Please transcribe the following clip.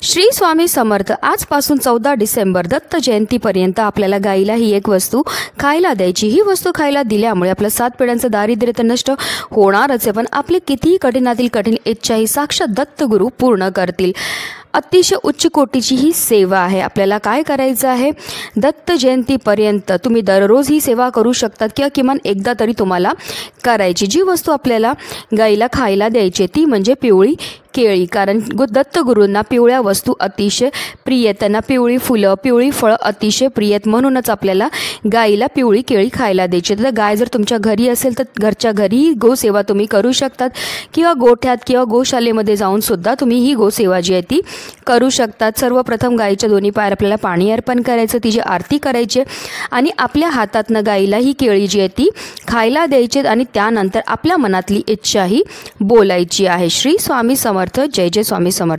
श्री स्वामी समर्थ। आजपासून 14 डिसेंबर दत्त जयंतीपर्यंत आपल्याला गाईला ही एक वस्तू खायला द्यायची। ही वस्तू खायला दिल्यामुळे आपलं 7 पिढ्यांचं दारिद्र्य तर नष्ट होणारच आहे, पण आपली कितीही कठीणातील कठीण इच्छाही साक्षात दत्तगुरु पूर्ण करतील। अतिशय उच्च कोटीची ही सेवा आहे। आपल्याला काय करायचं आहे, दत्त जयंतीपर्यंत तुम्ही दररोज ही सेवा करू शकतात किंवा किमान एकदा तरी तुम्हाला करायची। जी वस्तू आपल्याला गाईला खायला द्यायची ती म्हणजे पिवळी केळी, कारण दत्तगुरूंना पिवळ्या वस्तू अतिशय प्रिय आहेत। त्यांना पिवळी फुलं, पिवळी फळं अतिशय प्रिय आहेत, म्हणूनच आपल्याला गाईला पिवळी केळी खायला द्यायची। तर गाय जर तुमच्या घरी असेल तर घरच्या घरी गोसेवा तुम्ही करू शकतात किंवा गोठ्यात किंवा गोशालेमध्ये जाऊन सुद्धा तुम्ही ही गोसेवा जी आहे ती करू शकतात। सर्वप्रथम गाईच्या दोन्ही पायावर आपल्याला पाणी अर्पण करायचं, तिची आरती करायची आणि आपल्या हातातनं गाईला ही केळी जी आहे ती खायला द्यायची आणि त्यानंतर आपल्या मनातली इच्छा ही बोलायची आहे। श्री स्वामी समर्थ। जय जय स्वामी समर्थ।